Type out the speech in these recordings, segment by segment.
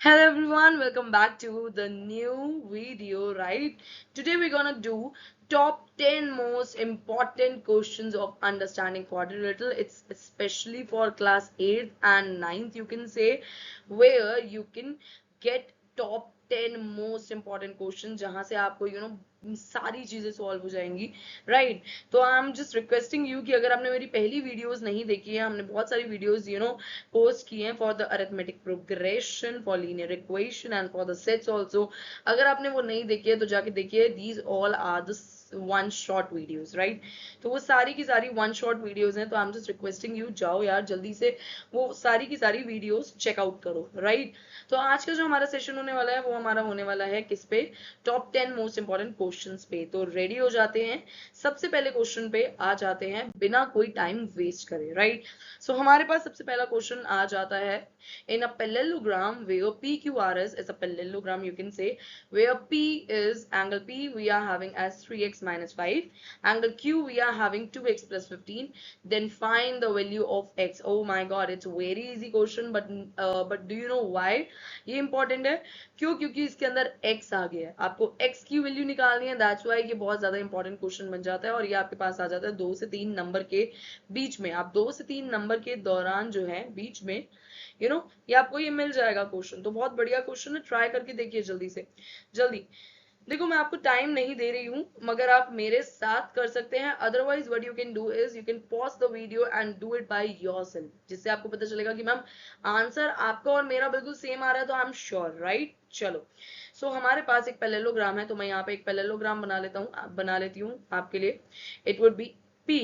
Hello everyone, welcome back to the new video, right? Today we're gonna do top 10 most important questions of understanding quadrilateral. It's especially for class 8th and 9th, you can say, where you can get top 10 most important question जहां से आपको सारी चीजें solve हो जाएंगी, right? तो I am just requesting you कि अगर आपने मेरी पहली वीडियोस नहीं देखी है, हमने बहुत सारी वीडियोस पोस्ट की हैं for the arithmetic progression, for linear equation and for the sets also. अगर आपने वो नहीं देखी है तो जाके देखिए, these all are the one short videos, right? तो वो सारी की सारी वन शॉर्ट वीडियोस हैं, तो I am just requesting you, जाओ यार जल्दी से वो सारी की सारी वीडियोस चेकआउट करो, राइट? तो आज का जो हमारा सेशन होने वाला है वो हमारा होने वाला है किस पे? टॉप 10 मोस्ट इंपॉर्टेंट क्वेश्चंस पे। तो रेडी हो जाते हैं, सबसे पहले क्वेश्चन पे आ जाते हैं बिना कोई टाइम वेस्ट करे, राइट? सो हमारे पास सबसे पहला क्वेश्चन आ जाता है, in a parallelogram where PQRS is a parallelogram, you can say, where P is angle P we are having as 3x minus 5, angle Q we are having 2x plus 15, then find the value of x. Oh my god, it's a very easy question, but do you know why ये important है? क्यों? क्योंकि इसके अंदर x आ गया है, आपको x की वैल्यू निकालनी है, दैट्स वाई ये बहुत ज्यादा इंपॉर्टेंट क्वेश्चन बन जाता है। और ये आपके पास आ जाता है 2 से 3 नंबर के बीच में। आप 2 से 3 नंबर के दौरान जो है बीच में ये आपको ये मिल जाएगा क्वेश्चन। तो बहुत बढ़िया क्वेश्चन है, ट्राई करके देखिए जल्दी से जल्दी। देखो, मैं आपको टाइम नहीं दे रही हूँ, मगर आप मेरे साथ कर सकते हैं। Otherwise what you can do is you can pause the video and do it by yourself, जिससे आपको पता चलेगा कि मैम आंसर आपका और मेरा बिल्कुल सेम आ रहा है, तो आई एम श्योर, राइट? चलो, सो हमारे पास एक पैरेललोग्राम है, तो मैं यहाँ पे एक पैरेललोग्राम बना लेती हूँ आपके लिए। It would B P,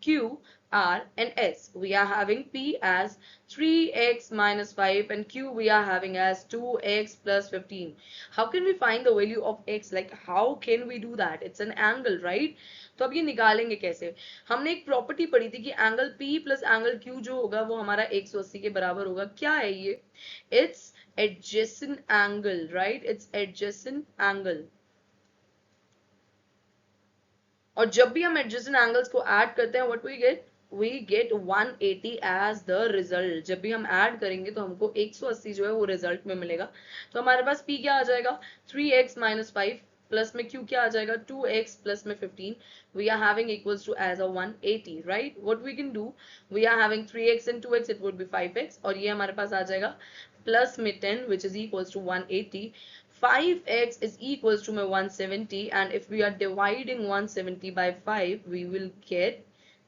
Q, R and S. We are having P as 3x minus 5 and Q we are having as 2x plus 15. How can we find the value of x? Like how can we do that? It's an angle, right? तो अब ये निकालेंगे कैसे? हमने एक property पढ़ी थी कि angle P plus angle Q जो होगा वो हमारा 180 के बराबर होगा। क्या है ये? It's adjacent angle, right? It's adjacent angle. और जब भी हम एडजेसेंट एंगल्स को ऐड करते हैं, what we get 180 as the result. जब भी हम ऐड करेंगे तो हमको 180 जो है वो रिजल्ट में मिलेगा। तो हमारे पास P क्या आ जाएगा? 3x minus 5 प्लस में Q क्या आ जाएगा? 2x प्लस में 15। we are having equals to as a 180, right? what we can do, we are having 3x and 2x, it would be 5x, और ये हमारे पास आ जाएगा प्लस में 10 which is equals to 180। 5x is equals to 170, and if we are dividing 170 by 5 we will get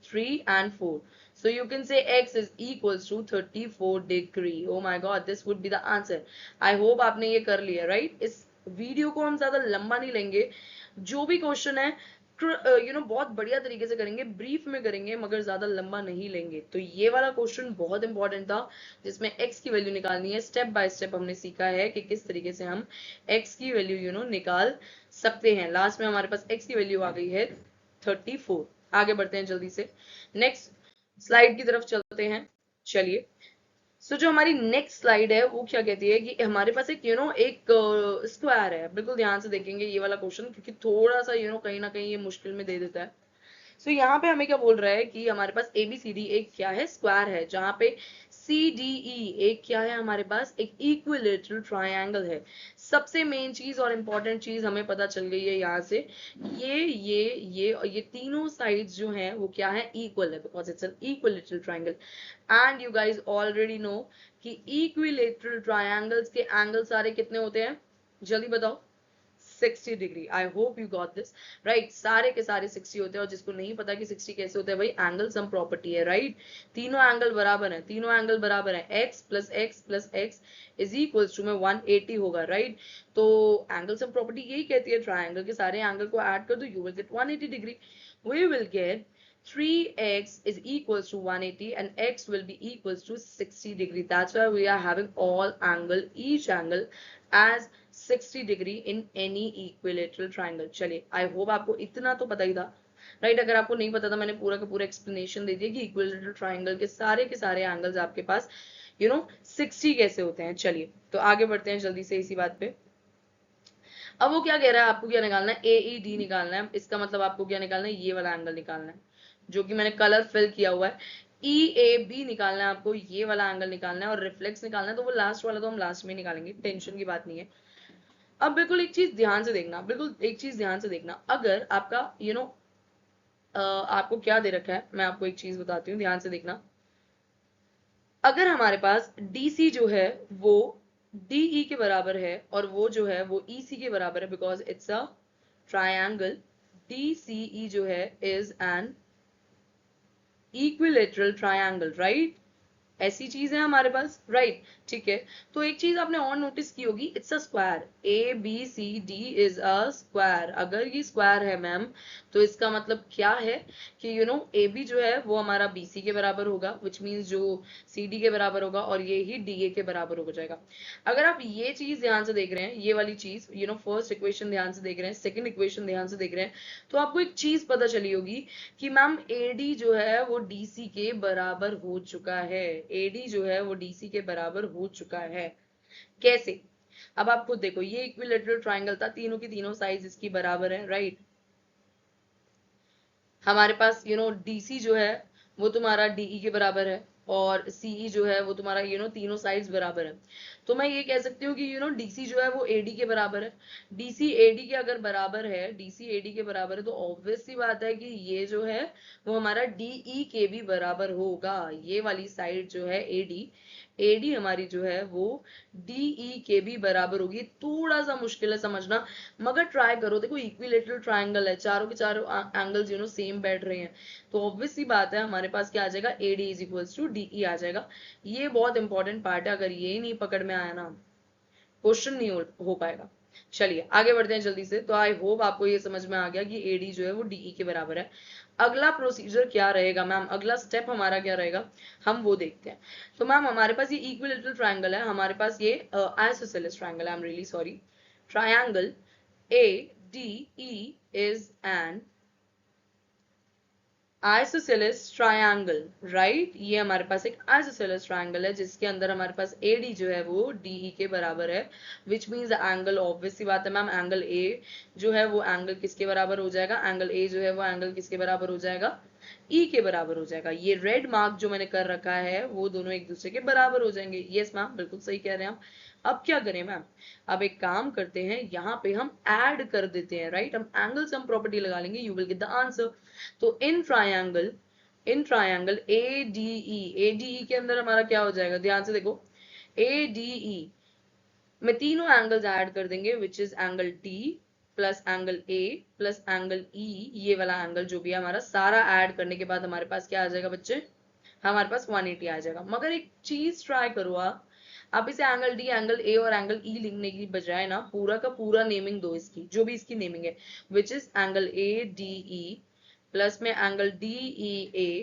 3 and 4. So you can say x is equals to 34 degree. Oh my god, this would be the answer. I hope आपने ये कर लिया, right? इस video को हम ज्यादा लंबा नहीं लेंगे, जो भी क्वेश्चन है बहुत बढ़िया तरीके से करेंगे, ब्रीफ में करेंगे, मगर ज्यादा लंबा नहीं लेंगे। तो ये वाला क्वेश्चन बहुत इंपॉर्टेंट था, जिसमें x की वैल्यू निकालनी है। स्टेप बाय स्टेप हमने सीखा है कि किस तरीके से हम x की वैल्यू निकाल सकते हैं। लास्ट में हमारे पास x की वैल्यू आ गई है 34। आगे बढ़ते हैं जल्दी से, नेक्स्ट स्लाइड की तरफ चलते हैं। चलिए, सो जो हमारी नेक्स्ट स्लाइड है वो क्या कहती है कि हमारे पास एक एक स्क्वायर है। बिल्कुल ध्यान से देखेंगे ये वाला क्वेश्चन, क्योंकि थोड़ा सा कहीं ना कहीं ये मुश्किल में दे देता है। सो यहाँ पे हमें क्या बोल रहा है कि हमारे पास ABCD एक क्या है? स्क्वायर है, जहां पे CDE एक क्या है? हमारे पास एक इक्विलेटरल ट्रायंगल है। सबसे मेन चीज और इम्पोर्टेंट चीज हमें पता चल गई है यहाँ से, ये तीनों साइड्स जो हैं वो क्या है? इक्वल है, because it's an equilateral triangle. And you guys already know कि इक्विलेटरल ट्रायंगल्स के एंगल सारे कितने होते हैं? जल्दी बताओ। 60 degree. I hope you got this, right? सारे के सारे 60 होते हैं, और जिसको नहीं पता कि 60 कैसे होता है, भाई एंगल सम प्रॉपर्टी है, राइट? तीनों एंगल बराबर है, तीनों एंगल बराबर है। x plus x plus x is equals to में 180 होगा, राइट? तो एंगल सम प्रॉपर्टी यही कहती है, ट्रायंगल के सारे एंगल को ऐड कर दो, you will get 180 degree. We will get 3x is equals to 180 and x will be equals to 60 degree. That's why we are having all angle, each angle as 60 degree in any equilateral triangle. चलिए, I hope आपको इतना तो पता ही था, right? अगर आपको नहीं पता था, मैंने पूरा का पूरा एक्सप्लेनेशन दे दिया कि इक्विलेटरल ट्रायंगल के सारे एंगल्स आपके पास 60 कैसे होते हैं। चलिए, तो आगे बढ़ते हैं जल्दी से इसी बात पे। अब वो क्या कह रहा है, आपको क्या निकालना है? AED निकालना है। इसका मतलब आपको क्या निकालना है? ये वाला एंगल निकालना है, जो कि मैंने कलर फिल किया हुआ है। ई ए बी निकालना है आपको, ये वाला एंगल निकालना है और रिफ्लेक्स निकालना है, तो वो लास्ट वाला तो हम लास्ट में निकालेंगे, टेंशन की बात नहीं है। अब बिल्कुल एक चीज ध्यान से देखना, बिल्कुल एक चीज ध्यान से देखना, अगर आपका आपको क्या दे रखा है, मैं आपको एक चीज बताती हूँ, ध्यान से देखना। अगर हमारे पास DC जो है वो DE के बराबर है और वो जो है वो EC के बराबर है, because it's a triangle, DCE जो है is an equilateral triangle, right? ऐसी चीज है हमारे पास, राइट? ठीक है, तो एक चीज आपने और नोटिस की होगी, it's a square, ABCD is a square. अगर ये स्क्वायर है मैम, तो इसका मतलब क्या है कि AB जो है वो हमारा BC के बराबर होगा, विच मीन्स जो CD के बराबर होगा, और ये ही DA के बराबर हो जाएगा। अगर आप ये चीज ध्यान से देख रहे हैं, ये वाली चीज, फर्स्ट इक्वेशन ध्यान से देख रहे हैं, सेकंड इक्वेशन ध्यान से देख रहे हैं, तो आपको एक चीज पता चली होगी कि मैम AD जो है वो DC के बराबर हो चुका है, AD जो है वो DC के बराबर हो चुका है। कैसे? अब आप खुद देखो, ये इक्विलेटरल ट्रायंगल था, तीनों की तीनों साइज इसकी बराबर है, राइट? हमारे पास DC जो है वो तुम्हारा DE के बराबर है, और CE जो है वो तुम्हारा तीनों साइड्स बराबर है। तो मैं ये कह सकती हूँ कि DC जो है वो AD के बराबर है। DC AD के अगर बराबर है, DC AD के बराबर है, तो ऑब्वियस सी बात है कि ये जो है वो हमारा DE के भी बराबर होगा। ये वाली साइड जो है AD हमारी जो है वो DE के भी बराबर होगी। थोड़ा सा मुश्किल है समझना, मगर ट्राई करो। देखो इक्विलेटरल ट्रायंगल है, चारों के चारों एंगल्स सेम बैठ रहे हैं, तो ऑब्वियस सी बात है हमारे पास क्या आ जाएगा, AD is equals to DE आ जाएगा। ये बहुत इंपॉर्टेंट पार्ट है, अगर ये नहीं पकड़ में आया ना, क्वेश्चन नहीं हो पाएगा। चलिए आगे बढ़ते हैं जल्दी से। तो आई होप आपको ये समझ में आ गया कि AD जो है वो DE के बराबर है। अगला प्रोसीजर क्या रहेगा मैम, अगला स्टेप हमारा क्या रहेगा, हम वो देखते हैं। तो मैम हमारे पास ये इक्विलेटरल ट्रायंगल है, हमारे पास ये आइसोसेलेस ट्रायंगल है, I am really sorry, triangle ADE is an isosceles triangle, right? ये हमारे पास एक आइसोसेलेस ट्रायंगल है जिसके अंदर हमारे पास AD जो है वो DE के बराबर है, विच मीन्स एंगल, ऑब्वियस सी बात है मैम, एंगल A जो है वो एंगल किसके बराबर हो जाएगा, एंगल A जो है वो एंगल किसके बराबर हो जाएगा, E के बराबर हो जाएगा। ये रेड मार्क जो मैंने कर रखा है वो दोनों एक दूसरे के बराबर हो जाएंगे। यस मैम, बिल्कुल सही कह रहे हैं आप। अब क्या करें मैम, अब एक काम करते हैं, यहाँ पे हम ऐड कर देते हैं, राइट? हम एंगल सम प्रॉपर्टी लगा लेंगे, you will get the answer. तो इन ट्रायंगल ADE के अंदर हमारा क्या हो जाएगा, ध्यान से देखो, ADE में तीनों एंगल्स ऐड कर देंगे, which is angle D plus angle A plus angle E। ये वाला एंगल जो भी है हमारा, सारा ऐड करने के बाद हमारे पास क्या आ जाएगा बच्चे, हमारे पास 180 आ जाएगा। मगर एक चीज ट्राई करो आप इसे एंगल D, एंगल A और एंगल E लिखने की बजाय ना पूरा का पूरा नेमिंग दो इसकी, जो भी इसकी नेमिंग है, which is angle ADE plus में एंगल DEA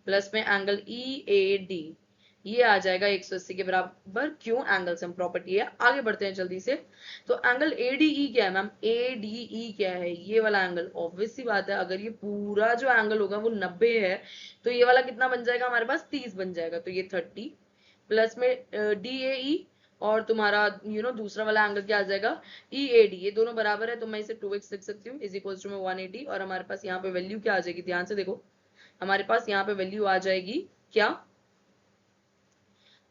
प्लस में एंगल EAD। ये आ जाएगा 180 के बराबर। क्यों? एंगल सम प्रॉपर्टी है। आगे बढ़ते हैं जल्दी से। तो एंगल ADE क्या है मैम, ADE क्या है, ये वाला एंगल, ऑब्वियस सी बात है, अगर ये पूरा जो एंगल होगा वो 90 है, तो ये वाला कितना बन जाएगा हमारे पास, 30 बन जाएगा। तो ये 30 प्लस में DAE और तुम्हारा दूसरा वाला एंगल क्या आ जाएगा, EAD। ये दोनों बराबर है, तो मैं इसे 2x लिख सकती हूँ, इज इक्वल्स टू में 180। और हमारे पास यहाँ पे वैल्यू क्या आ जाएगी, ध्यान से देखो, हमारे पास यहाँ पे वैल्यू आ जाएगी क्या,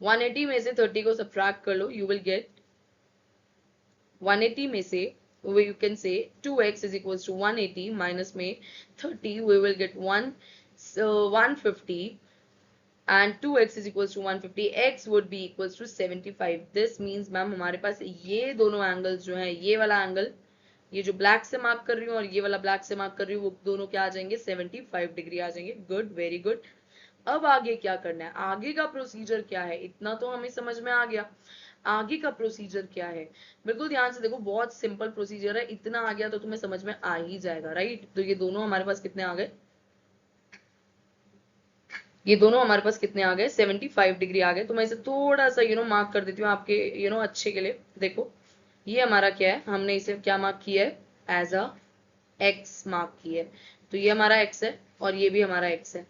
180 में से 30 को सब्ट्रैक्ट कर लो, यू विल गेट 180 में से you can say 2x is equals to 180 minus में 30, we will get 150, and 2x is equals to 150, x would be equals to 75। this means ma'am हमारे पास ये दोनों एंगल्स जो हैं, ये वाला एंगल, ये जो ब्लैक से मार्क कर रही हूँ और ये वाला ब्लैक से मार्क कर रही हूँ, वो दोनों क्या आ जाएंगे, 75 डिग्री आ जाएंगे। Good, very good. अब आगे क्या करना है, आगे का प्रोसीजर क्या है, इतना तो हमें समझ में आ गया। आगे का प्रोसीजर क्या है, बिल्कुल ध्यान से देखो, बहुत सिंपल प्रोसीजर है, इतना आ गया तो तुम्हें समझ में आ ही जाएगा, राइट? तो ये दोनों हमारे पास कितने आ गए, ये दोनों हमारे पास कितने आ गए, 75 डिग्री आ गए। तो मैं इसे थोड़ा सा मार्क कर देती हूँ आपके अच्छे के लिए। देखो ये हमारा क्या है, हमने इसे क्या मार्क किया है, एज अ एक्स मार्क किया है। तो ये हमारा एक्स है और ये भी हमारा एक्स है,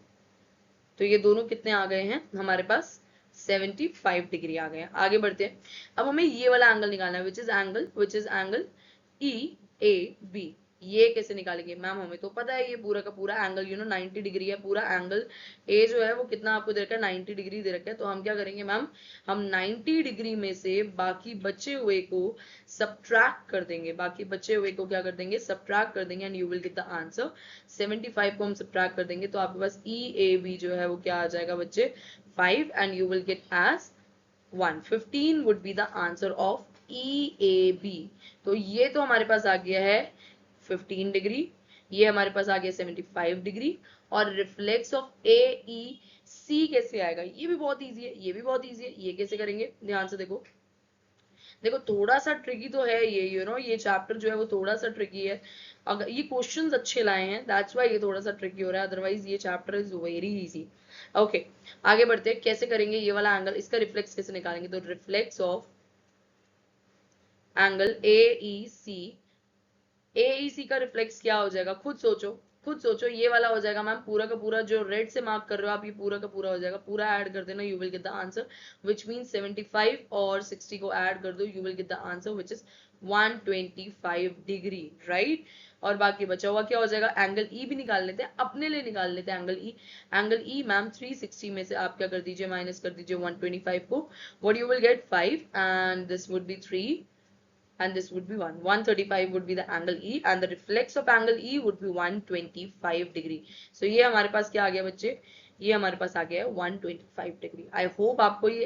तो ये दोनों कितने आ गए हैं हमारे पास, 75 डिग्री आ गए हैं। आगे बढ़ते हैं, अब हमें ये वाला एंगल निकालना है, which is angle E A B। ये कैसे निकालेंगे मैम? हमें तो पता है ये पूरा का पूरा एंगल 90 डिग्री है, पूरा एंगल ए जो है वो कितना आपको दे रखा है, 90 डिग्री दे रखा है। तो हम क्या करेंगे मैम, हम 90 डिग्री में से बाकी बचे हुए को सब्ट्रैक्ट कर देंगे, बाकी बचे हुए को क्या कर देंगे, सब्ट्रैक्ट कर देंगे, and you will get the answer. 75 को हम सब्ट्रैक्ट कर देंगे तो आपके पास ई ए बी जो है वो क्या आ जाएगा बच्चे, 5, and you will get as 1। 15 would be the answer of EAB। तो ये तो हमारे पास आ गया है 15 डिग्री, ये हमारे पास आ गया 75 डिग्री, और रिफ्लेक्स ऑफ AEC कैसे आएगा? ये भी बहुत इजी है, ये भी बहुत इजी है। ये कैसे करेंगे, ध्यान से देखो। देखो थोड़ा सा ट्रिकी तो है ये, ये चैप्टर जो है वो थोड़ा सा ट्रिकी है। अगर ये क्वेश्चंस अच्छे लाए हैं दैट्स वाई ये थोड़ा सा ट्रिकी हो रहा है, अदरवाइज ये chapter is very easy. Okay, आगे बढ़ते हैं। कैसे करेंगे ये वाला एंगल, इसका रिफ्लेक्स कैसे निकालेंगे? तो reflex of angle AEC, AEC का रिफ्लेक्स क्या हो जाएगा, खुद सोचो, खुद सोचो। ये वाला हो जाएगा मैम पूरा का पूरा, जो रेड से मार्क कर रहे हो आप, ये पूरा का पूरा हो जाएगा, पूरा ऐड कर देना, you will get the answer which mean 75 और 60 को ऐड कर दो, you will get the answer which is 125 degree, right. और बाकी बचा हुआ क्या हो जाएगा, एंगल ई भी निकाल लेते हैं, अपने लिए निकाल लेते हैं angle E. Angle E ma'am 360 में से आप क्या कर दीजिए, माइनस कर दीजिए 125 को, what you will gate 5, and this would B 3 and this would be 1. 135 would be the angle E and the reflex of angle E would be 125 degree. So ये हमारे पास क्या आ गया बच्चे, ये हमारे पास आ गया है 125 डिग्री। आई होप आपको ये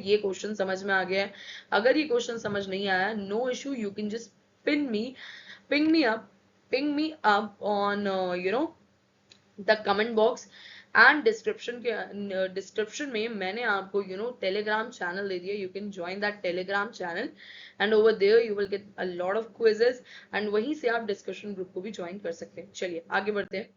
ये क्वेश्चन समझ में आ गया है। अगर ये क्वेश्चन समझ नहीं आया, no issue, you can just ping me up ping me up on the comment box and description में मैंने आपको टेलीग्राम चैनल दे दिया, you can join that Telegram channel and over there you will get a lot of quizzes, and वहीं से आप discussion group को भी ज्वाइन कर सकते हैं। चलिए आगे बढ़ते हैं।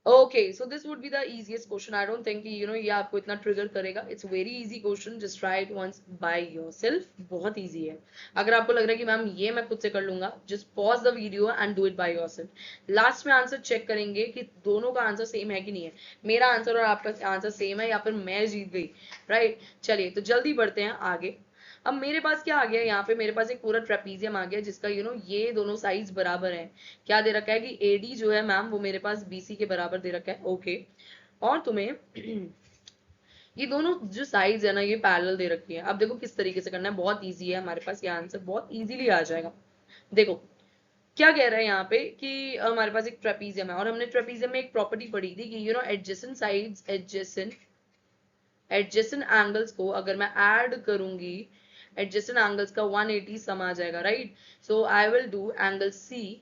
Okay, so this would be the easiest question. I don't think ये आपको इतना ट्रिगर करेगा। It's very easy question. Just try it once by yourself. बहुत easy है। अगर आपको लग रहा है कि मैम ये मैं खुद से कर लूंगा, just pause the video and do it by yourself. Last में आंसर चेक करेंगे कि दोनों का आंसर सेम है कि नहीं है, मेरा आंसर और आपका आंसर सेम है या फिर मैं जीत गई, राइट। चलिए तो जल्दी बढ़ते हैं आगे। अब मेरे पास क्या आ गया, यहाँ पे मेरे पास एक पूरा ट्रेपीजियम आ गया जिसका ये दोनों साइड्स बराबर हैं। क्या दे रखा है कि AD जो है मैम वो मेरे पास BC के बराबर दे रखा है, ओके। और तुम्हें ये दोनों जो साइड्स है ना ये पैरेलल दे रखी है। अब देखो किस तरीके से करना है, बहुत ईजी है, हमारे पास ये आंसर बहुत ईजिली आ जाएगा। देखो क्या कह रहा है यहाँ पे कि हमारे पास एक ट्रेपीजियम है और हमने ट्रेपीजियम में एक प्रॉपर्टी पढ़ी थी कि एडजेसेंट साइड्स, एडजेसेंट एंगल्स को अगर मैं ऐड करूंगी, एडजेसेंट एंगल्स का 180 सम आ जाएगा, right. So I will do angle C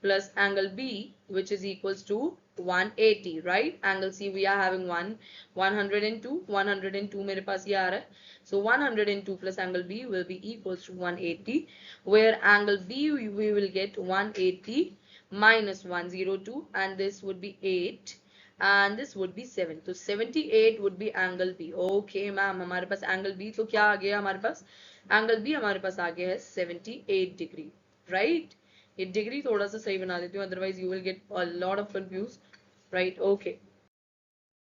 plus angle B which is equals to 180, right? Angle C we are having 102 मेरे पास ये आ रहा है। So 102 plus angle B will be equals to 180, where angle B we will get 180 minus 102 and this would be 8 and this would be 7, तो 78 would be angle B। okay ma'am, हमारे पास angle B तो क्या आ गया, हमारे पास angle B हमारे पास आ गया है 78 degree, right. ये डिग्री थोड़ा सा सही बना देती हूँ, otherwise you will get a lot of confuse, right. Okay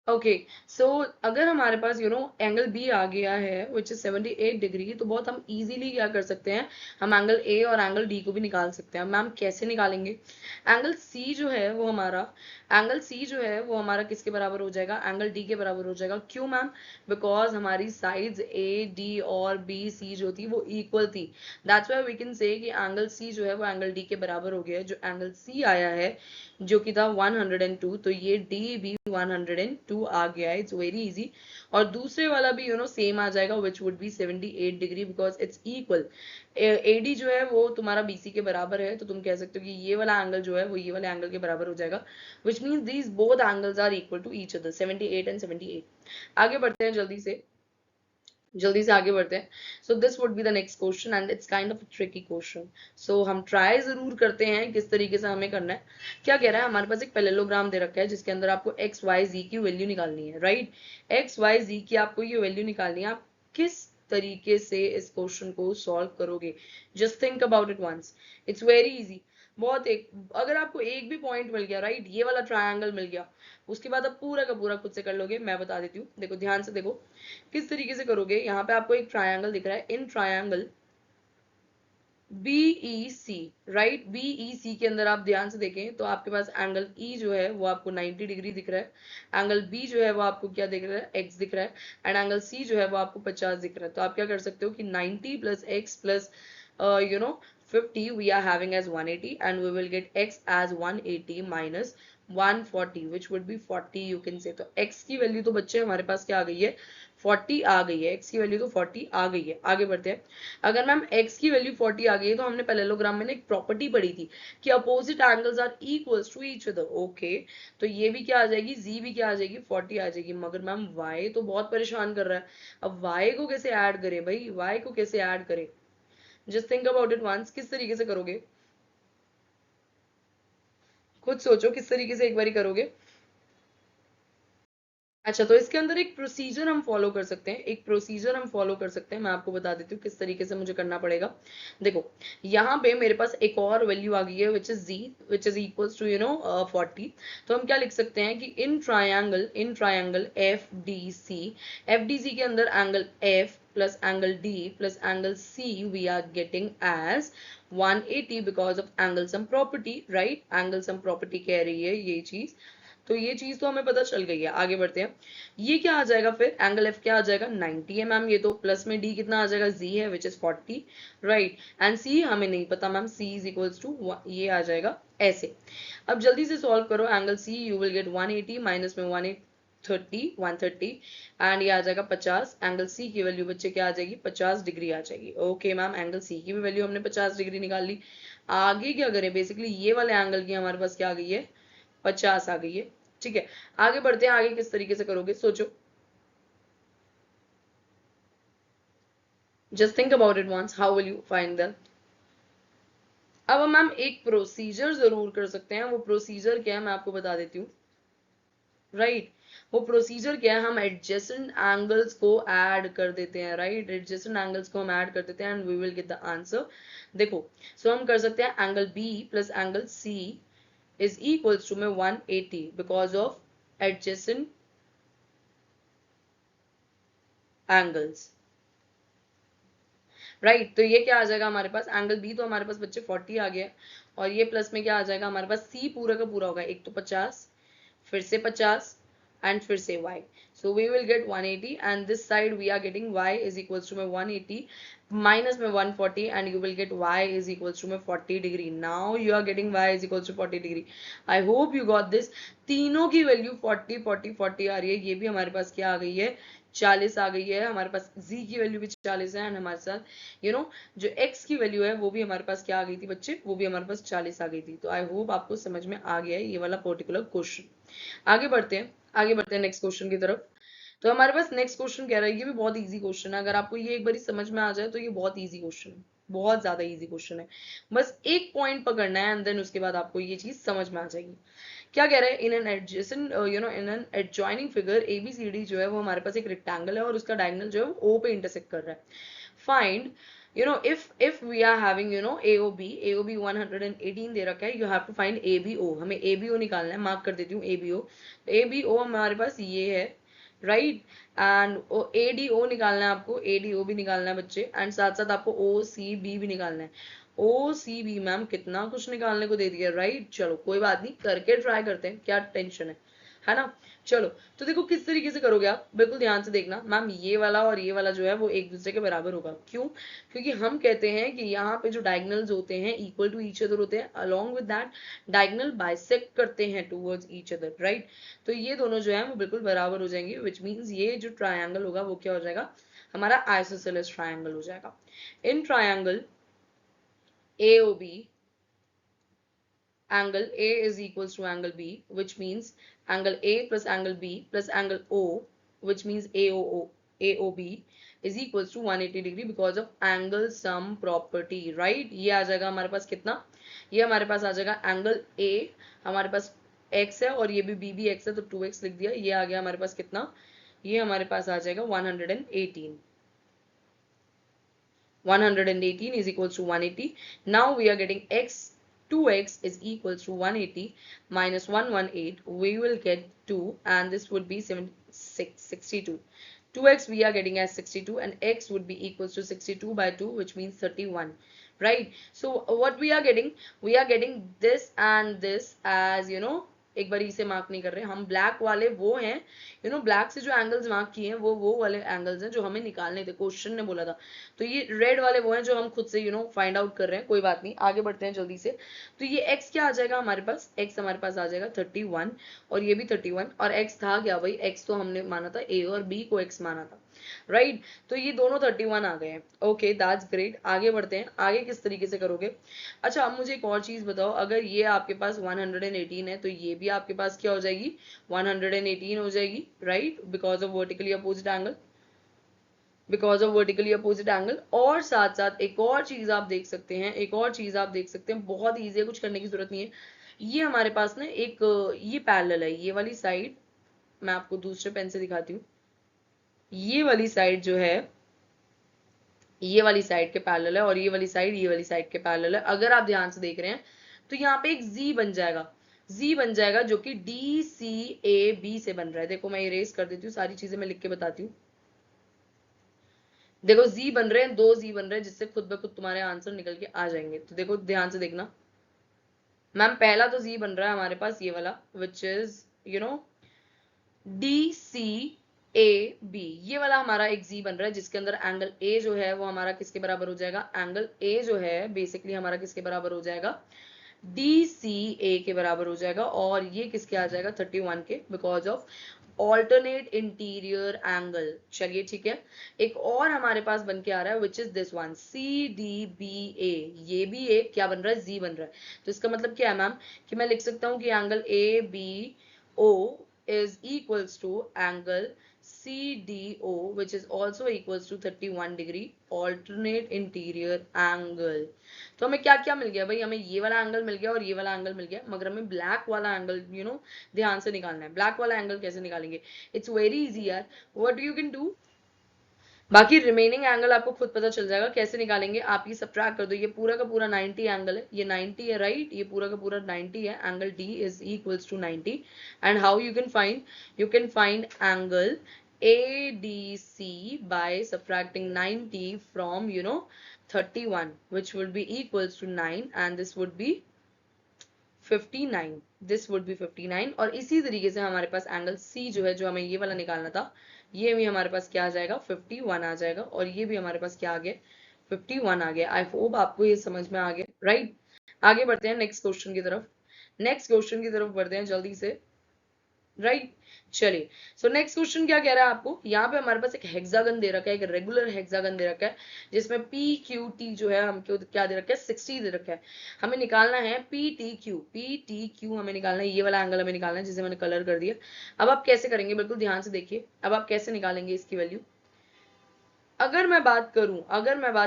okay, so अगर हमारे पास एंगल बी आ गया है विच इज 78 डिग्री, तो बहुत हम इजीली क्या कर सकते हैं, हम एंगल ए और एंगल डी को भी निकाल सकते हैं। मैम कैसे निकालेंगे, एंगल सी जो है वो हमारा, एंगल सी जो है वो हमारा किसके बराबर हो जाएगा, एंगल डी के बराबर हो जाएगा। क्यों मैम, बिकॉज हमारी साइड्स ए डी और बी सी जो थी वो इक्वल थी, दैट्स व्हाई वी कैन से कि एंगल सी जो है वो एंगल डी के बराबर हो गया है। जो एंगल सी आया है जो कि था 102, तो ये डी भी 102 आ गया है, इट्स वेरी इजी। और दूसरे वाला भी सेम आ जाएगा which would be 78 degree because it's equal. AD जो है वो तुम्हारा बीसी के बराबर है, तो तुम कह सकते हो कि ये वाला एंगल जो है वो ये वाले एंगल के बराबर हो जाएगा, which means these both angles are equal to each other, 78 and 78। आगे बढ़ते हैं जल्दी से आगे बढ़ते हैं। So this would be the next question and it's kind of tricky question. So हम ट्राई जरूर करते हैं किस तरीके से हमें करना है। क्या कह रहा है, हमारे पास एक पैरेललोग्राम दे रखा है जिसके अंदर आपको एक्स वाई जी की वैल्यू निकालनी है, राइट। एक्स वाई जी की आपको ये वैल्यू निकालनी है। आप किस तरीके से इस क्वेश्चन को सॉल्व करोगे, just think about it once, it's very easy. बहुत एक, अगर आपको एक भी पॉइंट मिल गया, राइट, ये वाला ट्रायंगल मिल गया, उसके बाद आप पूरा का पूरा खुद से कर लोगे। मैं बता देती हूँ, देखो ध्यान से देखो किस तरीके से करोगे। यहाँ पे आपको एक ट्रायंगल दिख रहा है, in triangle BEC, right, BEC के अंदर आप ध्यान से देखें तो आपके पास एंगल E जो है वो आपको 90 डिग्री दिख रहा है, एंगल B जो है वो आपको क्या दिख रहा है, X दिख रहा है, एंड एंगल C जो है वो आपको 50 दिख रहा है। तो आप क्या कर सकते हो कि 90 plus X plus 50 we are having as 180 and we will get X as 180 minus 140 which would be 40 you can say। तो X की वैल्यू तो बच्चे हमारे पास क्या आ गई है, 40 आ गई है, X की वैल्यू तो 40 आ गई है। आगे बढ़ते हैं। अगर मैम X की वैल्यू 40 आ गई है तो हमने पैरेललोग्राम में एक प्रॉपर्टी पढ़ी थी कि opposite angles are equals to each other. Okay, तो ये भी क्या आ जाएगी, Z भी क्या आ जाएगी, 40 आ जाएगी। मगर मैम Y तो बहुत परेशान कर रहा है, अब Y को कैसे ऐड करें भाई, Y को कैसे ऐड करें, just think about it once, किस तरीके से करोगे, खुद सोचो किस तरीके से एक बारी करोगे। अच्छा, तो इसके अंदर एक प्रोसीजर हम फॉलो कर सकते हैं, एक प्रोसीजर हम फॉलो कर सकते हैं, मैं आपको बता देती हूँ किस तरीके से मुझे करना पड़ेगा। देखो, यहाँ पे मेरे पास एक और वैल्यू आ गई है which is z which is equals to 40। तो हम क्या लिख सकते हैं कि in triangle F D C के अंदर angle f plus angle d plus angle c we are getting as 180 because of angle sum property, right, angle sum property कह रही है ये चीज। तो ये चीज तो हमें पता चल गई है। आगे बढ़ते हैं, ये क्या आ जाएगा फिर, एंगल एफ क्या आ जाएगा, 90 है मैम, ये तो प्लस में डी कितना आ जाएगा, जी है which is 40, right, and C हमें नहीं पता ma'am, C is equals to ये आ जाएगा ऐसे। अब जल्दी से सॉल्व करो, angle C you will get 180 minus में 130 एंड ये आ जाएगा 50। एंगल सी की वैल्यू बच्चे क्या आ जाएगी, 50 डिग्री आ जाएगी। ओके मैम, एंगल सी की भी वैल्यू हमने 50 डिग्री निकाल ली। आगे क्या करें, बेसिकली ये वाले एंगल की हमारे पास क्या आ गई है, 50 आ गई है। ठीक है, आगे बढ़ते हैं, आगे किस तरीके से करोगे सोचो, just think about it once, how will you find that. अब हम मैम एक प्रोसीजर जरूर कर सकते हैं, वो प्रोसीजर क्या है मैं आपको बता देती हूँ, राइट, वो प्रोसीजर क्या है, हम एडजेसेंट एंगल्स को ऐड कर देते हैं, राइट, एडजेसेंट एंगल्स को हम ऐड कर देते हैं and we will get the answer. देखो, सो हम कर सकते हैं angle B plus angle C is equals to में 180 because of adjacent angles, right. तो ये क्या आ जाएगा हमारे पास, एंगल बी तो हमारे पास बच्चे 40 आ गया, और ये प्लस में क्या आ जाएगा हमारे पास, सी पूरा का पूरा होगा, एक तो 50 फिर से 50 एंड फिर से y, so we will get 180 and this side we are getting y is equals to में 180 minus में 140 and you will get y is equals to में 40 degree। now you are getting y is equals to 40 degree। I hope you got this। तीनों की value 40 40 40 आ रही है, ये भी हमारे पास क्या आ गई है, 40 आ गई है। हमारे पास z की वैल्यू भी 40 है एंड हमारे साथ जो x की वैल्यू है वो भी हमारे पास क्या आ गई थी बच्चे, वो भी हमारे पास 40 आ गई थी। तो आई होप आपको समझ में आ गया है ये वाला पर्टिकुलर क्वेश्चन। आगे बढ़ते हैं, आगे बढ़ते हैं नेक्स्ट क्वेश्चन की तरफ। तो हमारे पास नेक्स्ट क्वेश्चन कह रहा है, ये भी बहुत इजी क्वेश्चन है, अगर आपको ये एक बार समझ में आ जाए तो ये बहुत इजी क्वेश्चन है, बहुत ज्यादा इजी क्वेश्चन है। बस एक पॉइंट पकड़ना है एंड देन उसके बाद आपको ये चीज समझ में आ जाएगी। क्या कह रहा है, in an adjacent in an adjoining figure ABCD जो है वो हमारे पास एक रेक्टेंगल है और उसका डायगोनल जो है वो ओ पे इंटरसेक्ट कर रहा है। Find if we are having AOB 118 दे रखा है, you have to find ABO, हमें ABO निकालना है, मार्क कर देती हूँ ABO हमारे पास ये है, राइट, एंड ADO निकालना है आपको, ADO भी निकालना है बच्चे, एंड साथ साथ आपको OCB भी निकालना है। OCB मैम कितना कुछ निकालने को दे दिया, राइट, चलो कोई बात नहीं, करके ट्राई करते हैं, क्या टेंशन है ना। चलो, तो देखो किस तरीके से करोगे आप, बिल्कुल ध्यान से देखना मैम, ये वाला और ये वाला जो है वो एक दूसरे के बराबर होगा। क्यों, क्योंकि हम कहते हैं कि यहाँ पे जो डायगोनल्स होते हैं इक्वल टू ईच अदर होते हैं, along with that diagonal bisect करते हैं टूवर्ड्स ईच अदर, राइट। तो ये दोनों जो है वो बिल्कुल बराबर हो जाएंगे, विच मीन्स ये जो ट्रायंगल होगा वो क्या हो जाएगा, हमारा आइसोसेलेस ट्रायंगल हो जाएगा। In triangle AOB angle A is equals to angle B, which means angle A plus angle B plus angle O, which means AOB is equals to 180 degree because of angle sum property, right। ये आ जाएगा हमारे पास कितना, ये हमारे पास आ जाएगा angle A हमारे पास x है और ये भी B भी x है, तो 2x लिख दिया, ये आ गया हमारे पास कितना, ये हमारे पास आ जाएगा 118। 118 is equals to 180। now we are getting x, 2x is equals to 180 minus 118, we will get 2 and this would be 62। 2x we are getting as 62 and x would be equals to 62 by 2, which means 31, right? So what we are getting this and this as एक बार इसे mark नहीं कर रहे हम, black वाले वो हैं, black से जो एंगल्स मार्क किए हैं वो वाले एंगल्स हैं जो हमें निकालने थे, क्वेश्चन ने बोला था। तो ये रेड वाले वो हैं जो हम खुद से फाइंड आउट कर रहे हैं। कोई बात नहीं, आगे बढ़ते हैं जल्दी से। तो ये x क्या आ जाएगा हमारे पास, x हमारे पास आ जाएगा 31 और ये भी 31, और x था क्या भाई, x तो हमने माना था a और b को x माना था, राइट? तो ये दोनों 31 आ गए हैं। Okay, that's great. आगे बढ़ते हैं, आगे किस तरीके से करोगे। अच्छा, अब मुझे एक और चीज बताओ, अगर ये आपके पास 118 है तो ये भी आपके पास क्या हो जाएगी, 118 हो जाएगी, right? Because of vertically opposite angle, because of vertically opposite angle. और साथ साथ एक और चीज आप देख सकते हैं, एक और चीज आप देख सकते हैं, बहुत ईजी है, कुछ करने की जरूरत नहीं है। ये हमारे पास ना एक ये पैरेलल है, ये वाली साइड मैं आपको दूसरे पेन से दिखाती हूँ। ये वाली साइड जो है, ये वाली साइड के पैरेलल है, और ये वाली साइड के पैरेलल है। अगर आप ध्यान से देख रहे हैं तो यहाँ पे एक जी बन जाएगा, जी बन जाएगा, जो कि डी सी ए बी से बन रहा है। देखो मैं इरेज कर देती हूँ, सारी चीजें मैं लिख के बताती हूँ। देखो जी बन रहे हैं, दो जी बन रहे हैं, जिससे खुद ब खुद तुम्हारे आंसर निकल के आ जाएंगे। तो देखो ध्यान से देखना मैम, पहला तो जी बन रहा है हमारे पास ये वाला, which is D C A B, ये वाला हमारा एक जी बन रहा है, जिसके अंदर एंगल ए जो है वो हमारा किसके बराबर हो जाएगा, एंगल ए जो है बेसिकली हमारा किसके बराबर हो जाएगा, डी सी ए के बराबर हो जाएगा। और ये किसके आ जाएगा, 31 के, because of alternate interior angle. चलिए ठीक है, एक और हमारे पास बन के आ रहा है, which is this one, C D B A. ये भी एक क्या बन रहा है, जी बन रहा है। तो इसका मतलब क्या है मैम, कि मैं लिख सकता हूँ कि angle A B O is equals to angle CDO, which is also equals to 31 degree alternate interior angle। तो हमें क्या क्या मिल गया भाई, हमें ये वाला एंगल मिल गया और ये वाला एंगल मिल गया, मगर हमें ब्लैक वाला एंगल ध्यान से निकालना है। ब्लैक वाला एंगल कैसे निकालेंगे, इट्स वेरी इजी यार, व्हाट यू कैन डू, बाकी रिमेनिंग एंगल आपको खुद पता चल जाएगा कैसे निकालेंगे। आप ये सब्ट्रैक्ट कर दो, ये पूरा का पूरा 90 एंगल है, ये 90 है, राइट? ये पूरा का पूरा 90 है, angle D is equals to 90। And how you can find angle ADC by subtracting 90 from 31, which would be equals to 9, and this would be 59, this would B 59। और इसी तरीके से हमारे पास एंगल C जो है, जो हमें ये वाला निकालना था, ये भी हमारे पास क्या आ जाएगा, 51 आ जाएगा, और ये भी हमारे पास क्या आ गया, 51 आ गया। आई होप आपको ये समझ में आ गया, राइट? आगे बढ़ते हैं नेक्स्ट क्वेश्चन की तरफ, नेक्स्ट क्वेश्चन की तरफ बढ़ते हैं जल्दी से, राइट? चलिए, सो नेक्स्ट क्वेश्चन क्या कह रहा है आपको, यहाँ पे हमारे पास एक हेक्सागन दे रखा है, एक रेगुलर हेक्सागन दे रखा है, जिसमें पी क्यू टी जो है हमको क्या दे रखा है, 60 दे रखा है। हमें निकालना है पी टी क्यू हमें निकालना है, ये वाला एंगल हमें निकालना है, जिसे मैंने कलर कर दिया। अब आप कैसे करेंगे, बिल्कुल ध्यान से देखिए, अब आप कैसे निकालेंगे इसकी वैल्यू। अगर मैं बात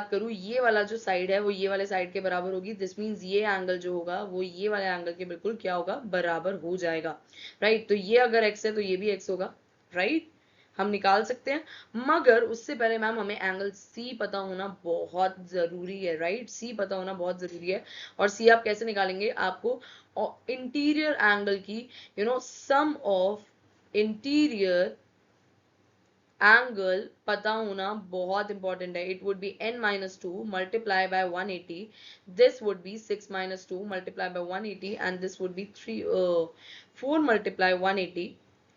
करूं ये वाला जो साइड है वो ये वाले साइड के बराबर होगी, दिस मींस ये एंगल जो होगा वो ये वाले एंगल के बिल्कुल क्या होगा, बराबर हो जाएगा, राइट? तो ये अगर x है तो ये भी x होगा, राइट? हम निकाल सकते हैं, मगर उससे पहले मैम हमें एंगल C पता होना बहुत जरूरी है, राइट? C पता होना बहुत जरूरी है। और C आप कैसे निकालेंगे, आपको इंटीरियर एंगल की सम ऑफ इंटीरियर एंगल पता होना बहुत इंपॉर्टेंट है। It would B n-2 multiply by 180, this would B 6-2 multiply by 180, and this would B 4 multiply 180,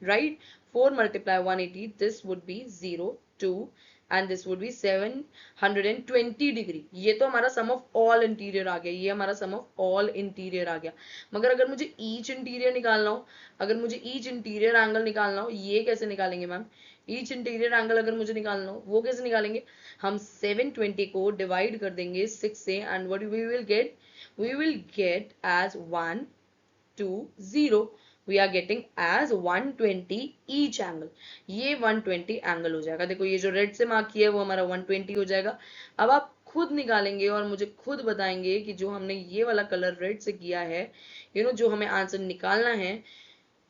right? 4 multiply 180, this would B 0 2 and this would B 720 degree. ये तो हमारा सम of all interior आ गया, ये हमारा सम ऑफ ऑल इंटीरियर आ गया। मगर अगर मुझे ईच इंटीरियर निकालना हो, अगर मुझे ईच इंटीरियर एंगल निकालना हो, ये कैसे निकालेंगे मैम? ईच इंटीरियर एंगल अगर मुझे निकालना हो वो कैसे निकालेंगे, हम 720 को डिवाइड कर देंगे 6 से, and what we will get as 120, we are getting as 120 each angle. ये 120 एंगल हो जाएगा। देखो ये जो रेड से मार्क किया है वो हमारा 120 हो जाएगा। अब आप खुद निकालेंगे और मुझे खुद बताएंगे कि जो हमने ये वाला कलर रेड से किया है, जो हमें आंसर निकालना है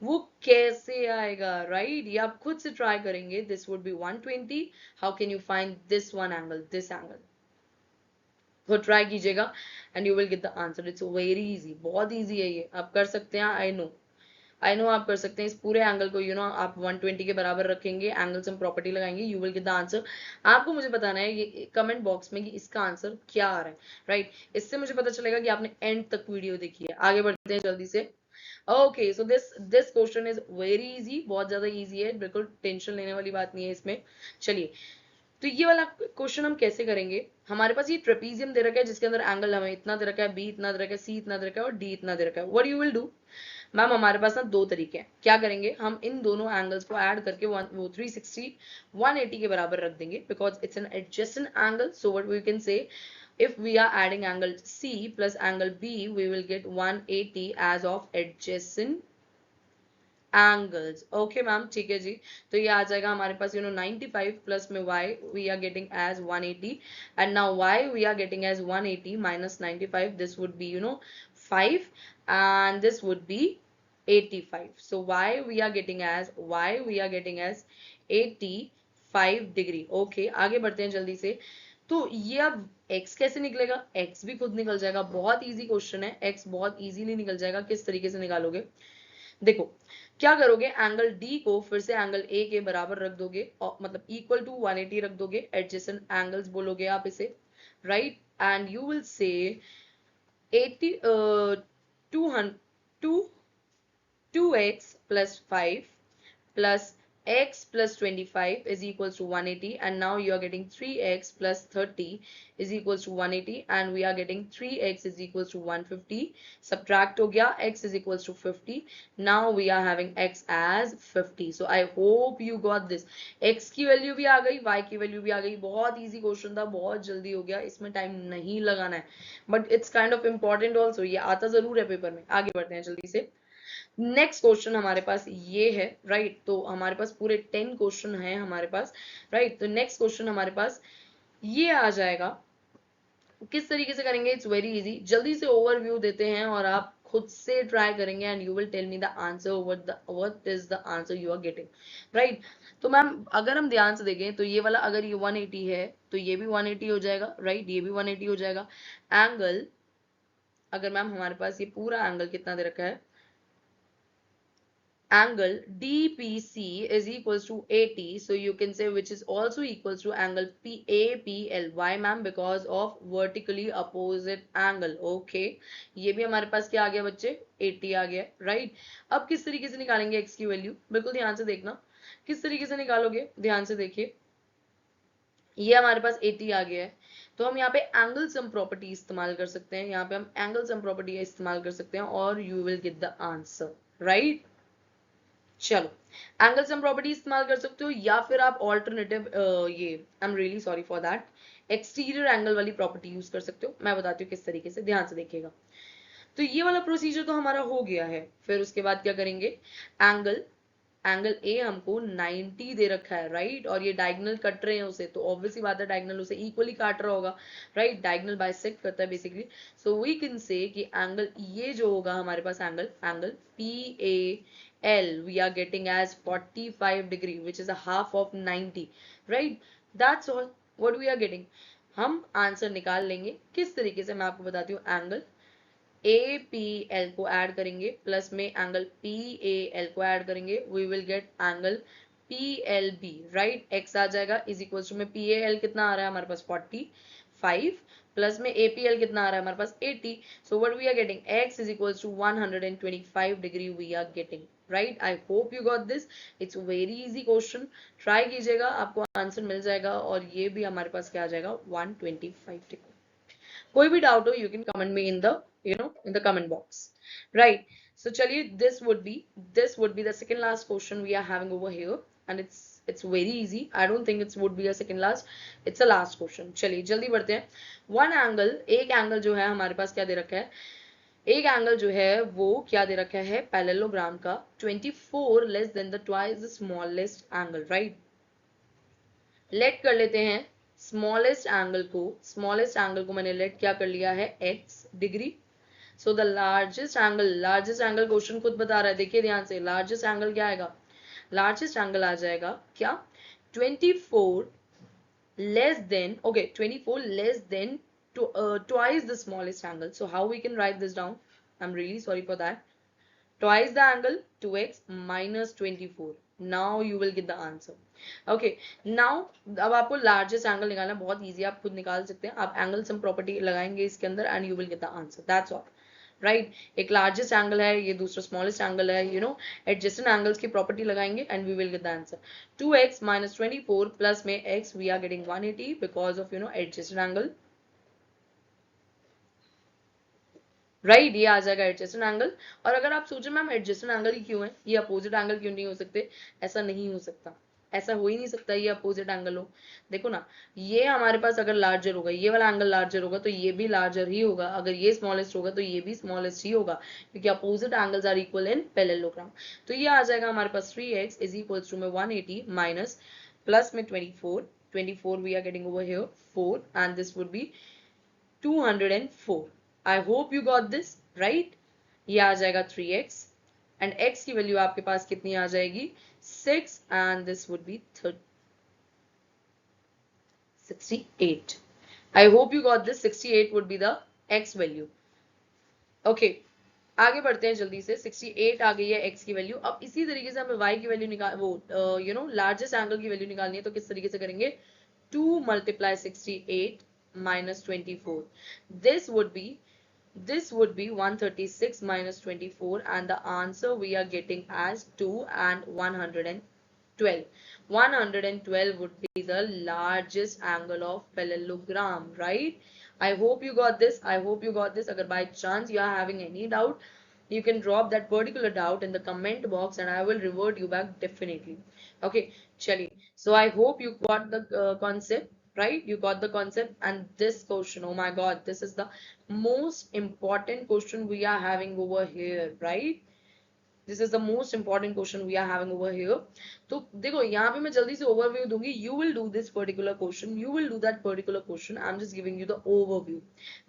वो कैसे आएगा, राइट? ये आप खुद से ट्राई करेंगे। This would be 120, how can you find this one angle, this angle, तो ट्राई कीजिएगा and you will get the answer. It's very easy, बहुत इजी है ये, आप कर सकते हैं, आई नो, आई नो आप कर सकते हैं इस पूरे एंगल को, आप 120 के बराबर रखेंगे, एंगल सम प्रॉपर्टी लगाएंगे, you will get the answer. आपको मुझे बताना है ये कमेंट बॉक्स में कि इसका आंसर क्या आ रहा है, राइट। इससे मुझे पता चलेगा कि आपने एंड तक वीडियो देखी है। आगे बढ़ते हैं जल्दी से। Okay, so this question is very easy, बहुत ज्यादा इजी है, बिल्कुल टेंशन लेने वाली बात नहीं है इसमें। चलिए, तो ये वाला क्वेश्चन हम कैसे करेंगे। हमारे पास ये ट्रेपीजियम दे रखा है जिसके अंदर एंगल हमें इतना दे रखा है, बी इतना दे रखा है, सी इतना दे रखा है और डी इतना दे रखा है। What you will do ma'am, हमारे पास ना दो तरीके हैं। क्या करेंगे, हम इन दोनों एंगल्स को ऐड करके वो 360 180 के बराबर रख देंगे, because it's an adjacent angle. So what we can say, if we are adding angle C plus angle B, we will get 180 as of adjacent angles. Okay ma'am, ठीक है जी। तो ये आ जाएगा हमारे पास 95 प्लस में y we are getting as 180, and now y we are getting as 180 minus 95, this would be 5 and this would be 85. So y we are getting as 85 degree. Okay, आगे बढ़ते हैं जल्दी से। तो ये अब x कैसे निकलेगा, x भी खुद निकल जाएगा, बहुत इजी क्वेश्चन है, x बहुत इजीली निकल जाएगा। किस तरीके से निकालोगे, देखो क्या करोगे, एंगल डी को फिर से एंगल ए के बराबर रख दोगे, और मतलब इक्वल टू 180 रख दोगे, एडजेसेंट एंगल्स बोलोगे आप इसे, right. And you will say 80 2x plus 5 plus x plus 25 is equals to 180, and now you are getting 3x plus 30 is equals to 180, and we are getting 3x is equals to 150. Subtract हो गया, x is equals to 50. Now we are having x as 50. So I hope you got this. x की value भी आ गई, y की value भी आ गई। बहुत easy question था, बहुत जल्दी हो गया, इसमें टाइम नहीं लगाना है, but it's kind of important also. ये आता जरूर है पेपर में। आगे बढ़ते हैं जल्दी से। नेक्स्ट क्वेश्चन हमारे पास ये है, राइट। तो हमारे पास पूरे 10 क्वेश्चन हैं हमारे पास, राइट। तो नेक्स्ट क्वेश्चन हमारे पास ये आ जाएगा, किस तरीके से करेंगे, इट्स वेरी इजी। जल्दी से ओवरव्यू देते हैं और आप खुद से ट्राई करेंगे, and you will tell me the answer, what is the answer you are getting, right. तो मैम अगर हम ध्यान से देखें तो ये वाला अगर ये 180 है तो ये भी 180 हो जाएगा, राइट, ये भी 180 हो जाएगा। एंगल अगर मैम हमारे पास ये पूरा एंगल कितना दे रखा है, angle DPC is equals to 80, so you can say which is also equals to angle PAPL. Why ma'am? Because of vertically opposite angle. Okay, ये भी हमारे पास क्या आ गया बच्चे, 80 आ गया, right। अब किस तरीके से निकालेंगे x की वैल्यू, बिल्कुल ध्यान से देखना किस तरीके से निकालोगे, ध्यान से देखिए। ये हमारे पास 80 आ गया है, तो हम यहाँ पे एंगल सम प्रॉपर्टी इस्तेमाल कर सकते हैं, यहाँ पे हम एंगल सम प्रॉपर्टी इस्तेमाल कर सकते हैं और you will get the answer, right. चलो, एंगल सम प्रॉपर्टी इस्तेमाल कर सकते हो, या फिर आप ऑल्टरनेटिव ये I am really sorry for that, exterior angle वाली प्रॉपर्टी यूज कर सकते हो। मैं बताती हूँ किस तरीके से, ध्यान से देखिएगा। तो ये वाला प्रोसीजर तो हमारा हो गया है, फिर उसके बाद क्या करेंगे, एंगल एंगल ए हमको 90 दे रखा है, राइट, और ये डायगोनल कट रहे हैं उसे, तो ऑब्वियसली बात है डायगोनल उसे इक्वली काट रहा होगा, राइट। डायगोनल बाइसेक्ट करता है बेसिकली। सो वी कैन से कि एंगल ये जो होगा हमारे पास angle PAL we are getting as 45 degree, which is a half of 90, right। That's all what we are getting। हम आंसर निकाल लेंगे किस तरीके से, मैं आपको बताती हूँ। एंगल APL को ऐड करेंगे, प्लस में एंगल PAL को ऐड करेंगे, we will get angle PLB, right. x आ जाएगा इज इक्वल टू में PAL कितना आ रहा है हमारे पास 45, प्लस में APL कितना आ रहा है हमारे पास 80। So what we are getting, x is equal to 125 degree we are getting, right. I hope you got this, it's very easy question, try कीजिएगा, आपको आंसर मिल जाएगा, और ये भी हमारे पास क्या आ जाएगा 125 डिग्री। कोई भी डाउट हो, you can comment me in the in the comment box, right। So चलिए, this would be the second last question we are having over here, and it's very easy। I don't think it would be a second last, it's a last question। चलिए जल्दी बढ़ते हैं। एक angle जो है हमारे पास क्या दे रखा है, एक एंगल जो है वो क्या दे रखा है, पैरेललोग्राम का 24 less than the twice the smallest angle, right. Let कर लेते हैं स्मॉलेस्ट एंगल को मैंने लेट क्या कर लिया है, x degree. So the largest angle question खुद बता रहा है, देखिए ध्यान से, लार्जेस्ट एंगल क्या आएगा, लार्जेस्ट एंगल आ जाएगा क्या, 24 less then, okay 24 less then twice the smallest angle। So how we can write this down, I'm really sorry for that, twice the angle 2x minus 24. Now you will get the answer. Okay, now अब आपको largest angle निकालना बहुत easy, आप खुद निकाल सकते हैं. आप एंगल सम प्रॉपर्टी लगाएंगे इसके अंदर and you will get the answer. That's all. Right, एक लार्जेस्ट एंगल है, ये दूसरा स्मॉलेस्ट एंगल है. यू नो, एडजेसेंट एंगल्स की प्रॉपर्टी लगाएंगे and we will get the answer. 2x minus 24 plus में x we are getting 180 because of you know adjacent angle. Right, ये आ जाएगा एडजेसेंट एंगल. और अगर आप सोचें मैम एडजेसेंट एंगल ही क्यों है, ये अपोजिट एंगल क्यों नहीं हो सकते, ऐसा नहीं हो सकता, ऐसा हो ही नहीं सकता ये अपोजिट एंगल हो. देखो ना, ये हमारे पास अगर लार्जर होगा, ये वाला एंगल लार्जर होगा तो ये भी लार्जर ही होगा. अगर ये स्मॉलेस्ट होगा तो ये भी स्मॉलेस्ट ही होगा, क्योंकि opposite angles are equal in parallelogram. तो ये आ जाएगा हमारे पास 3x इज इक्वल्स टू में 180 माइनस प्लस में 24 we are getting over here 4 and this would be 204. I hope you got this right. ये आ जाएगा 3x and x की वैल्यू आपके पास कितनी आ जाएगी 6 and this would be 68. I hope you got this. 68 would be the x value. Okay, आगे बढ़ते हैं जल्दी से. 68 आ गई है x की वैल्यू. अब इसी तरीके से हमें y की वैल्यू निकाल वो यू नो लार्जेस्ट एंगल की वैल्यू निकालनी है. तो किस तरीके से करेंगे, 2 multiply 68 minus 24. This would be 136 minus 24 and the answer we are getting as 2 and 112. 112 would be the largest angle of parallelogram, right? I hope you got this. I hope you got this. Agar by chance you are having any doubt, you can drop that particular doubt in the comment box and I will revert you back definitely. Okay, chali. So I hope you got the concept. Right, you got the concept. And this question, oh my god, this is the most important question we are having over here. Right, this is the most important question we are having over here. तो देखो यहाँ पे मैं जल्दी से overview दूंगी. You will do this particular question, you will do that particular question. I'm just giving you the overview,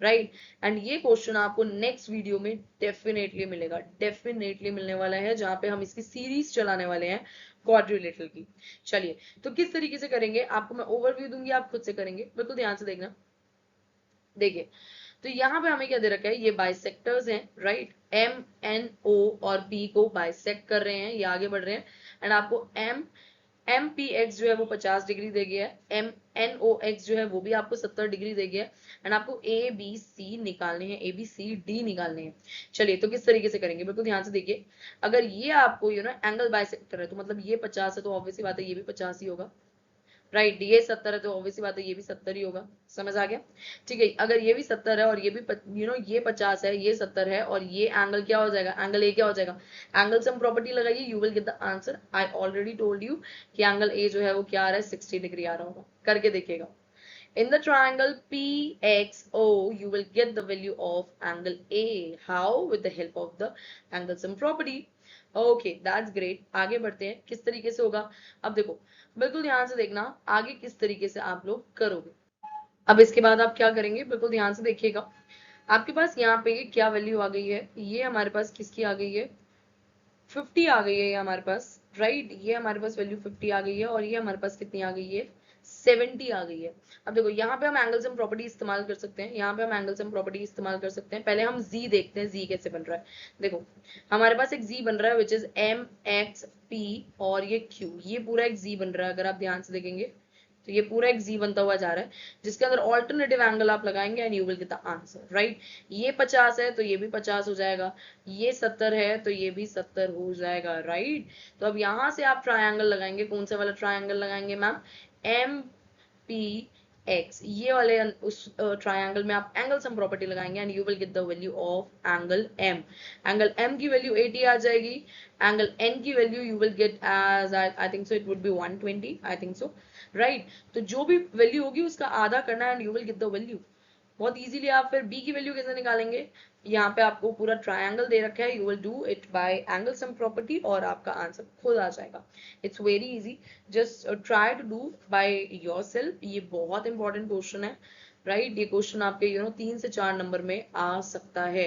right? And ये question आपको next video में definitely मिलेगा, definitely मिलने वाला है, जहाँ पे हम इसकी series चलाने वाले हैं क्वाड्रिलेटरल की. चलिए, तो किस तरीके से करेंगे आपको मैं ओवरव्यू दूंगी, आप खुद से करेंगे. बिल्कुल ध्यान से देखना. देखिए, तो यहाँ पे हमें क्या दे रखा है, ये बाइसेक्टर्स हैं. राइट, एम एन ओ और पी को बाइसेक्ट कर रहे हैं, ये आगे बढ़ रहे हैं. एंड आपको एम पी एक्स जो है वो 50 डिग्री दे गया है. एम एन ओ एक्स जो है वो भी आपको 70 डिग्री दे गया है. एंड आपको ए बी सी निकालने हैं, ए बी सी डी निकालने हैं. चलिए, तो किस तरीके से करेंगे, बिल्कुल ध्यान से देखिए. अगर ये आपको यू नो एंगल बाइसेक्टर है, तो मतलब ये 50 है, तो ऑब्वियसली बात है ये भी 50 ही होगा. राइट, ये 70 है, तो ऑब्वियसली बात है ये भी 70 ही होगा. समझ आ गया? ठीक है, अगर ये भी 70 है और ये भी यू नो ये 50 है, ये 70 है, और ये एंगल क्या हो जाएगा, एंगल ए क्या हो जाएगा. एंगल सम प्रॉपर्टी लगाइए, you will get the answer. I already told you कि एंगल ए जो है वो क्या आ रहा है, 60 डिग्री आ रहा होगा. करके देखिएगा. In the triangle PXO, you will get the value of angle A. How? With the help of the angle sum property. Okay, that's great. आगे बढ़ते हैं, किस तरीके से होगा. अब देखो, बिल्कुल ध्यान से देखना आगे किस तरीके से आप लोग करोगे. अब इसके बाद आप क्या करेंगे, बिल्कुल ध्यान से देखिएगा. आपके पास यहाँ पे क्या वैल्यू आ गई है, ये हमारे पास किसकी आ गई है, 50 आ गई है ये हमारे पास. राइट, ये हमारे पास वैल्यू 50 आ गई है, और ये हमारे पास कितनी आ गई है, 70 आ गई है. अब देखो, यहाँ पे हम एंगल सम प्रॉपर्टी इस्तेमाल कर सकते हैं, यहाँ पे हम एंगल सम प्रॉपर्टी इस्तेमाल कर सकते हैं. पहले हम z देखते हैं, z कैसे बन रहा है. देखो, हमारे पास एक z बन रहा है which is M X P, और ये q, ये पूरा एक z बन रहा है. अगर आप ध्यान से देखेंगे तो ये पूरा एक z बनता हुआ जा रहा है, जिसके अंदर ऑल्टरनेटिव एंगल आप लगाएंगे and you will get the answer. Right, ये 50 है तो ये भी 50 हो जाएगा, ये 70 है तो ये भी 70 हो जाएगा. राइट, तो अब यहाँ से आप ट्रायंगल लगाएंगे. कौन सा वाला ट्रायंगल लगाएंगे मैम, एम पी एक्स, ये वाले उस ट्रायंगल में आप एंगल सम प्रॉपर्टी लगाएंगे and you will get the value of angle M. Angle M की वैल्यू 80 आ जाएगी. एंगल एन की value you will get as I think so it would be 120, I think so. Right, तो जो भी value होगी उसका आधा करना है and you will get the value. बहुत इजीली आप फिर बी की वैल्यू कैसे निकालेंगे, यहाँ पे आपको पूरा ट्रायंगल दे रखा है, you will do it by angle sum property और आपका आंसर खुद आ जाएगा. It's very easy, just try to do by yourself. ये बहुत इंपॉर्टेंट क्वेश्चन है. राइट, ये क्वेश्चन आपके 3 से 4 नंबर में आ सकता है,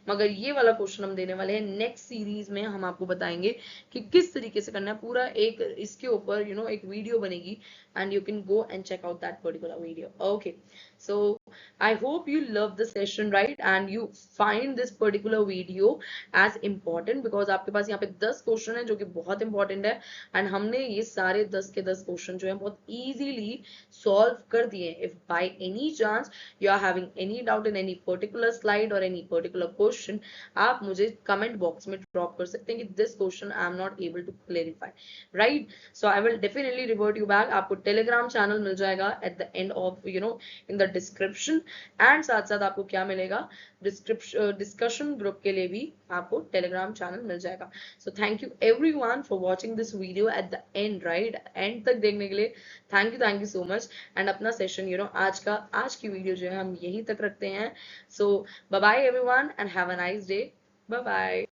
मगर ये वाला क्वेश्चन हम देने वाले हैं नेक्स्ट सीरीज में. हम आपको बताएंगे कि किस तरीके से करना है. पूरा एक इसके ऊपर एक वीडियो बनेगी and you can go and check out that particular video. Okay, So I hope you love the session, right, and you find this particular video as important, because आपके पास यहाँ पे 10 क्वेश्चन है जो कि बहुत इंपॉर्टेंट है, and हमने ये सारे 10 के 10 क्वेश्चन जो है बहुत इजीली सॉल्व कर दिए. If by any chance you are having any doubt in any particular slide or any particular question, आप मुझे comment box में drop कर सकते हैं कि this question I am not able to clarify, right? So I will definitely revert you back. आपको telegram channel मिल जाएगा at the end of in the description, and साथ साथ आपको क्या मिलेगा, डिस्कशन ग्रुप के लिए भी आपको टेलीग्राम चैनल मिल जाएगा. So thank you everyone for watching this video at the end, right, and तक देखने के लिए thank you so much. And अपना सेशन आज की वीडियो जो है हम यहीं तक रखते हैं. So bye bye everyone and have a nice day. Bye bye.